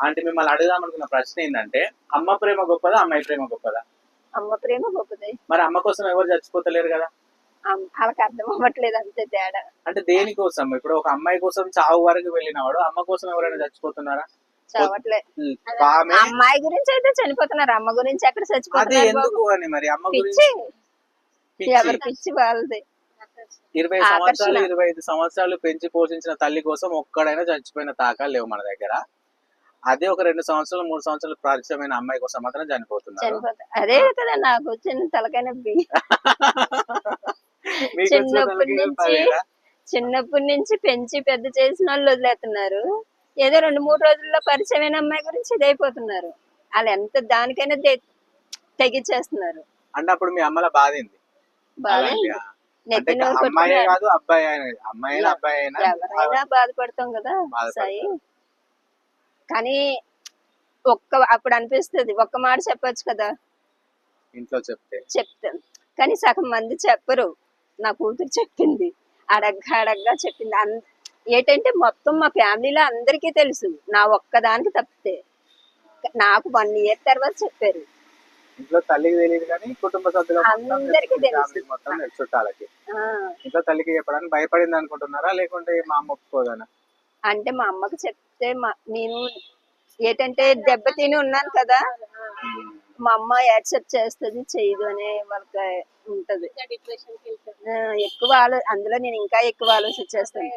అంటే మిమ్మల్ని అడుగుదాం అనుకున్న ప్రశ్న ఏంటంటే, అమ్మ ప్రేమ గొప్పదా, అమ్మాయి ప్రేమ గొప్పదా? అమ్మ ప్రేమ గొప్పది. మరి అమ్మ కోసం ఎవరు చచ్చిపోతలేరు కదా? వాళ్ళకి అర్థం అవ్వట్లేదు, అంతే తేడా. అంటే దేనికోసం? ఇప్పుడు ఒక అమ్మాయి కోసం చావు వరకు వెళ్ళినవాడు అమ్మ కోసం ఎవరైనా చచ్చిపోతున్నారా? చావట్లే. ఆమె అమ్మాయి గురించి అయితే చనిపోతున్నారు, అమ్మ గురించి ఎక్కడ అదే చచ్చిపోతున్నారు? ఎందుకు అని మరి అమ్మ పిచ్చి, గురించి ఎవరి పిచ్చి వాళ్ళది. 20 సంవత్సరాలు 25 సంవత్సరాలు పెంచి పోషించిన తల్లి కోసం ఒక్కడైనా చచ్చిపోయిన దాఖలు లేవు మన దగ్గర. అదే ఒక 2 సంవత్సరాలు 3 సంవత్సరాలు పరిచయమైన అమ్మాయి కోసం మాత్రం చనిపోతున్నారు. అదే కదా నాకు వచ్చిన తలకాయ నొప్పి. చిన్నప్పటి నుంచి పెంచి పెద్ద చేసిన వాళ్ళు వదిలేస్తున్నారు. ఏదో 2-3 రోజుల్లో పరిచయమైన అమ్మాయి గురించి ఇదైపోతున్నారు. వాళ్ళు ఎంత దానికైనా తెగించేస్తున్నారు. అంటే అప్పుడు మీ అమ్మల బాధింది. అమ్మాయి కాదు అబ్బాయి అయినా ఎవరైనా బాధపడతాం కదా సాయి. కానీ అప్పుడు అనిపిస్తుంది, ఒక్క మాట చెప్పొచ్చు కదా ఇంట్లో చెప్తాను. కానీ సగం మంది చెప్పరు. నా కూతురు చెప్పింది, అడగ్గా చెప్పింది. ఏంటంటే మొత్తం మా ఫ్యామిలీలో అందరికీ తెలుసు, నా ఒక్కదానికి తప్పితే. నాకు 1 ఇయర్ తర్వాత చెప్పారు. ఇంట్లో తల్లికి తెలియదు కానీ కుటుంబ సభ్యులు అందరికీ తెలుసు, మొత్తం చుట్టాలకి. ఇంట్లో తల్లికి చెప్పడానికి భయపడింది అనుకుంటున్నారా, లేకుంటే మా అమ్మ ఒప్పుకోదనా? అంటే మా అమ్మకి చెప్తే నేను ఏంటంటే దెబ్బతిని ఉన్నాను కదా, మా అమ్మ యాక్సెప్ట్ చేస్తుంది చేయదు అనే వాళ్ళకి ఉంటది. ఎక్కువ అందులో నేను ఇంకా ఎక్కువ ఆలోచించేస్తాను.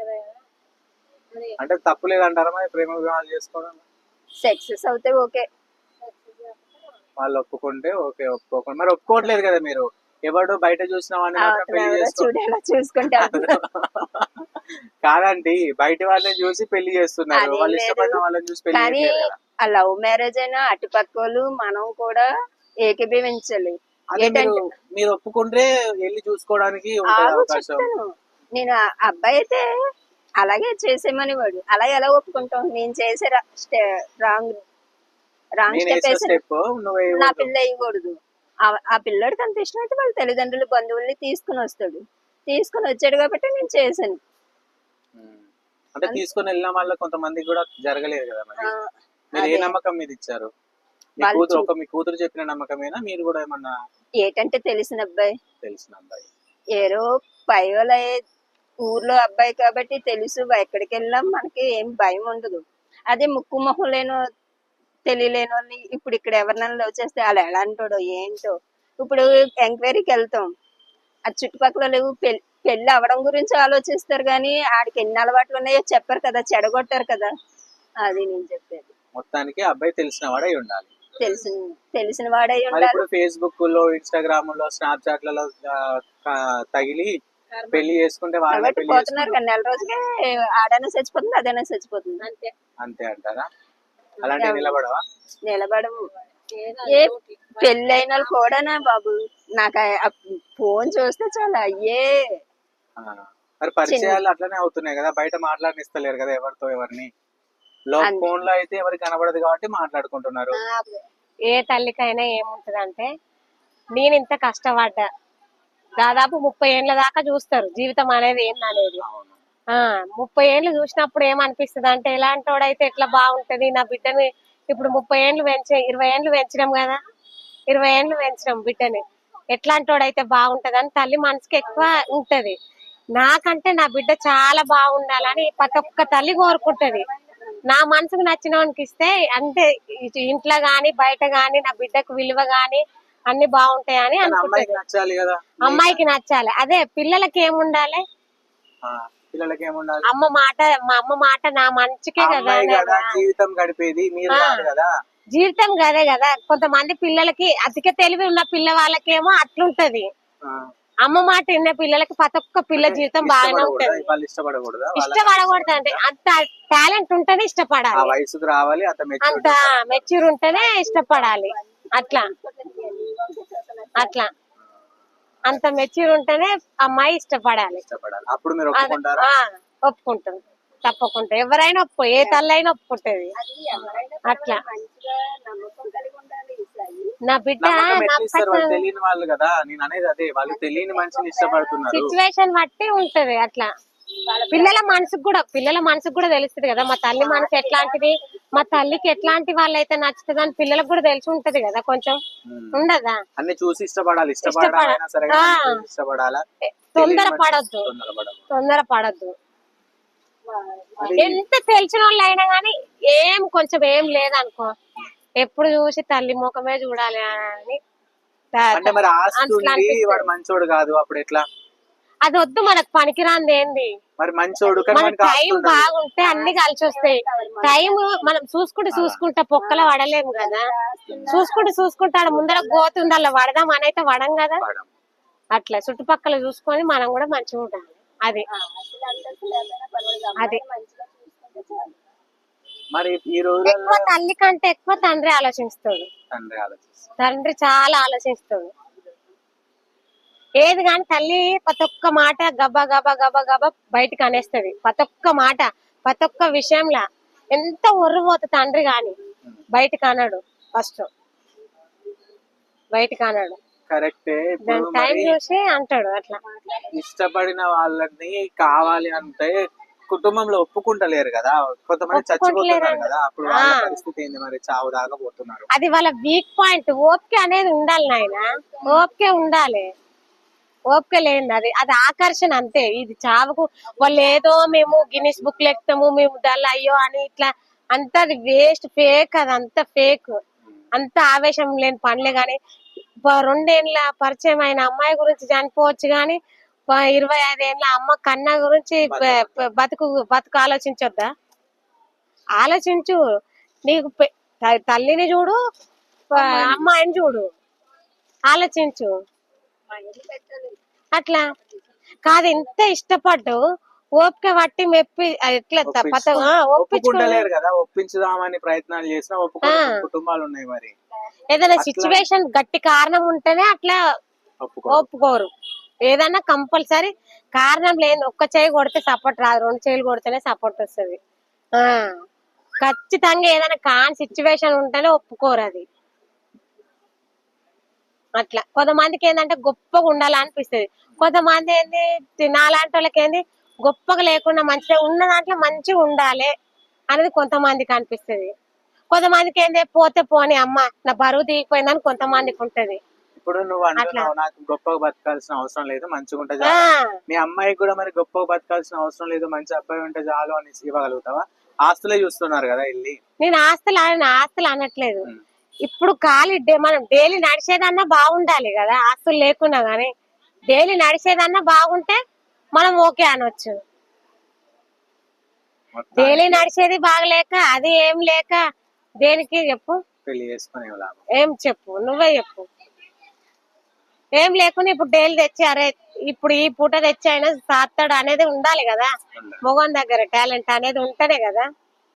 అంటే తప్పు లేదంటారా మరి ప్రేమ వివాహాలు చేసుకోవడం? సక్సెస్ అవుతే ఓకే, వాళ్ళు ఒప్పుకుంటే ఓకే, ఒప్పుకోకుండా మరి ఒప్పుకోవట్లేదు కదా మీరు. ఎవడు బయట చూసిన చూడేలా చూసుకుంటే కాదండి, బయట వాళ్ళని చూసి పెళ్లి చేస్తున్నారు, వాళ్ళు ఇష్టపడిన వాళ్ళని చూసి పెళ్లి. కానీ ఆ లవ్ మ్యారేజ్ అయినా అటుపక్క వాళ్ళు మనం కూడా ఏకీభవించాలి. మీరు ఒప్పుకుంటే వెళ్ళి చూసుకోవడానికి నేను అబ్బాయి అయితే అలాగే చేసేమని వాడు, అలా ఎలా ఒప్పుకుంటాం? నేను చేసే రాంగ్ స్టెప్ నా పిల్ల వేయకూడదు. ఆ పిల్లడికి అంత ఇష్టం అయితే వాళ్ళ తల్లిదండ్రులు బంధువుల్ని తీసుకుని వచ్చాడు కాబట్టి నేను చేశాను. అంటే తీసుకుని వెళ్ళిన వాళ్ళ కొంతమంది కూడా జరగలేదు కదా. మరి ఏ నమ్మకం మీద ఇచ్చారు? మీ కూతురు చెప్పిన నమ్మకమేనా, మీరు కూడా ఏమన్నా? ఏంటంటే తెలిసిన అబ్బాయి ఏరో పైవల ఊర్లో అబ్బాయి కాబట్టి తెలుసు, ఎక్కడికి వెళ్ళాం మనకి ఏం భయం ఉండదు. అదే ముక్కు మొహం లేనో తెలియలేని వాళ్ళని ఇప్పుడు ఇక్కడ ఎవరినైనా లవ్ చేస్తే వాళ్ళు ఎలా అంటాడో ఏంటో. ఇప్పుడు ఎంక్వైరీకి వెళ్తాం, ఆ చుట్టుపక్కల లేవు, పెళ్లి అవడం గురించి ఆలోచిస్తారు కానీ ఆడికి ఎన్ని అలవాట్లు ఉన్నాయో చెప్పరు కదా, చెడగొట్టారు కదా. అది నేను చెప్పేది. మొత్తానికి అబ్బాయి తెలిసిన వాడై ఉండాలి. తెలిసిన వాడై ఉండాలి. ఫేస్బుక్ లో, ఇన్స్టాగ్రామ్ లో, స్నాప్చాట్ లలో తగిలి పెళ్లి చేసుకుంటే వాళ్ళు పోతున్నారు కదా, నెల రోజుకే ఆడైనా చచ్చిపోతుంది, అదైనా చచ్చిపోతుంది. అంతే అంటారా? అలాంటి నిలబడము. ఏ పెళ్ళైన కూడానా బాబు, నాకు ఫోన్ చూస్తే చాలా అయ్యే. మరి పరిచయాలు అట్లనే అవుతున్నాయి కదా, బయట మాట్లాడనిస్తలేరు కదా ఎవరితో ఎవరిని. ఫోన్ లో అయితే ఎవరికి కనబడదు కాబట్టి మాట్లాడుకుంటున్నారు. ఏ తల్లికైనా ఏముంటదంటే, నేను ఇంత కష్టపడ్డా, దాదాపు 30 ఏళ్ళ దాకా చూస్తారు జీవితం అనేది ఏందనేది. 30 ఏళ్ళు చూసినప్పుడు ఏమనిపిస్తుంది అంటే, ఎలాంటి వాడైతే ఎట్లా బాగుంటది నా బిడ్డని. ఇప్పుడు 30 ఏళ్ళు 20 ఏళ్ళు పెంచడం కదా, 20 ఏళ్ళు పెంచడం బిడ్డని, ఎట్లాంటి వాడైతే బాగుంటది అని తల్లి మనసుకి ఎక్కువ ఉంటది. నాకంటే నా బిడ్డ చాలా బాగుండాలని ప్రతి ఒక్క తల్లి కోరుకుంటది. నా మనసుకు నచ్చిన వానికి ఇస్తే అంతే, ఇంట్లో గాని బయట గాని నా బిడ్డకు విలువ గాని అన్ని బాగుంటాయని అనుకుంటది. అమ్మాయికి నచ్చాలి. అదే పిల్లలకి ఏముండాలి? అమ్మ మాట, మా అమ్మ మాట నా మంచికే కదా జీవితం గడిపేది. జీవితం కదే కదా. కొంతమంది పిల్లలకి అధిక తెలివి ఉన్న పిల్ల వాళ్ళకేమో అట్లుంటది. అమ్మ మాట విన్న పిల్లలకి ప్రతి ఒక్క పిల్ల జీవితం బాగానే ఉంటది. ఇష్టపడకూడదు అంటే అంత టాలెంట్ ఉంటేనే ఇష్టపడాలి, అంత మెచ్యూర్ ఉంటేనే ఇష్టపడాలి. అట్లా అంత మెచ్యూర్ ఉంటేనే అమ్మాయి ఇష్టపడాలి. ఒప్పుకుంటాం తప్పకుండా, ఎవరైనా ఏ తల్లి అయినా ఒప్పుకుంటది. అట్లా నా బిడ్డ తెలియని వాళ్ళు కదా, నేను అనేది అదే, వాళ్ళు తెలియని మనిషిని ఇష్టపడుతున్నారు. సిచ్యువేషన్ బట్టి ఉంటది. అట్లా పిల్లల మనసుకు కూడా తెలుస్తుంది కదా, మా తల్లి మనసు ఎట్లాంటిది, మా తల్లికి ఎట్లాంటి వాళ్ళైతే నచ్చుతుంది అని పిల్లలకు కూడా తెలిసి ఉంటది కదా కొంచెం, ఉండదా? అన్ని చూసి ఇష్టపడాలి, ఇష్టపడాలైనా సరే ఆ. ఇష్టపడాలా, తొందర పడద్దు, తొందరపడదు. తొందర పడద్దు. ఎంత తెలిసిన వాళ్ళు అయినా గానీ కొంచెం ఏం లేదనుకో, ఎప్పుడు చూసి తల్లి ముఖమే చూడాలి అని అంటే మరి ఆస్తి ఉంది, వాడు మంచోడు కాదు, అప్పుడు ఎట్లా? అది వద్దు, మనకు పనికిరాంది ఏంది? మరి మంచోడు కానీ మన మనకి ఆస్తి టైం ఉండదు. బాగుంటే అన్ని కలిసి వస్తాయి. టైం మనం చూసుకుంటా పొక్కల పడలేము కదా. చూసుకుంటా ఆడ ముందర గోతుంది, అలా పడదాం అని అయితే పడం కదా. పడం. అట్లా చుట్టుపక్కల చూసుకొని మనం కూడా మంచిగా ఉండాలి. అది అది మరి ఈ రోజుల్లో ఎక్కువ తల్లి కంటే ఎక్కువ తండ్రి ఆలోచిస్తాడు. తండ్రి ఆలోచిస్తాడు. తండ్రి చాలా ఆలోచిస్తాడు. ఏది కాని తల్లి ప్రతి ఒక్క మాట గబా గబా గబా గబా బయటకు అనేస్తది. ప్రతి ఒక్క మాట, ప్రతి ఒక్క విషయంలో ఎంత ఒర్రిపోత తండ్రి గాని బయటకు అన్నాడు. ఫస్ట్ బయటకు అన్నాడు, కరెక్టే. దాని టైం చూసి అంటాడు. అట్లా ఇష్టపడిన వాళ్ళని కావాలి అంటే కుటుంబంలో ఒప్పుకుంటలేరు కదా, కొంతమంది చచ్చిపోతున్నారు కదా, అప్పుడు వాళ్ళ పరిస్థితి ఏంది మరి? చావు దాకా పోతున్నారు. అది వాళ్ళ వీక్ పాయింట్. ఓపిక అనేది ఉండాలి నాయన, ఓపిక ఉండాలి. ఓపిక లేని అది అది ఆకర్షణ అంతే. ఇది చావుకు వాళ్ళు ఏదో మేము గిన్నిస్ బుక్ ఎక్కుతాము, మేము దాన్ని అయ్యో అని ఇట్లా అంతా అది వేస్ట్, ఫేక్. అది అంత ఫేక్, అంత ఆవేశం లేని పనులే. గాని 2 ఏళ్ళ పరిచయం అయిన అమ్మాయి గురించి చనిపోవచ్చు గాని 25 ఏళ్ళ అమ్మ కన్నా గురించి బతుకు ఆలోచించొద్దా? ఆలోచించు. నీకు తల్లిని చూడు, అమ్మాయిని చూడు, ఆలోచించు. అట్లా కాదు, ఎంత ఇష్టపడ్డు ఓపిక పట్టి మెప్పి ఎట్లా ఒప్పుకుంటలేరు కదా. ఒప్పించుదామని ప్రయత్నాలు చేసినా ఒప్పుకునే కుటుంబాలు ఉన్నాయి. మరి ఏదైనా సిచ్యువేషన్ గట్టి కారణం ఉంటేనే అట్లా ఒప్పుకోరు. ఏదైనా కంపల్సరీ కారణం లేని ఒక్క చేయి కొడితే సపోర్ట్ రాదు, 2 చేయిలు కొడితేనే సపోర్ట్ వస్తుంది. ఖచ్చితంగా ఏదైనా కాని సిచ్యువేషన్ ఉంటేనే ఒప్పుకోరు. అది అట్లా కొంతమందికి ఏంటంటే గొప్పగా ఉండాలనిపిస్తుంది. కొంతమంది ఏంది నాలాంటి వాళ్ళకి ఏంది గొప్పగా లేకుండా మంచిగా ఉన్న దాంట్లో మంచిగా ఉండాలి అనేది కొంతమందికి అనిపిస్తుంది. కొంతమందికి ఏంది పోతే పోని అమ్మ నా బరువు దిగిపోయిందని కొంతమందికి ఉంటది. ఇప్పుడు నువ్వు అంటున్నావు నాకు గొప్పగా బతకాల్సిన అవసరం లేదు, మంచిగా ఉంటే చాలు. మీ అమ్మాయికి కూడా మరి గొప్పగా బతకాల్సిన అవసరం లేదు, మంచి అబ్బాయి ఉంటే చాలు అని ఇవ్వగలుగుతావా? ఆస్తులే చూస్తున్నారు కదా వెళ్ళి. నేను ఆస్తులు అనట్లేదు. ఇప్పుడు మనం డైలీ నడిచేదన్నా బాగుండాలి కదా, ఆస్తులు లేకున్నా గానీ డైలీ నడిచేదన్నా బాగుంటే మనం ఓకే అనొచ్చు. డైలీ నడిచేది బాగలేక అది ఏం లేక దేనికి చెప్పు? పెళ్లి చేసుకునే ఏం చెప్పు, నువ్వే చెప్పు. ఏం లేకుండా ఇప్పుడు డైలీ తెచ్చి అరే ఇప్పుడు ఈ పూట తెచ్చి అయినా సాస్తాడు అనేది ఉండాలి కదా. మొగన్ దగ్గర టాలెంట్ అనేది ఉంటేనే కదా.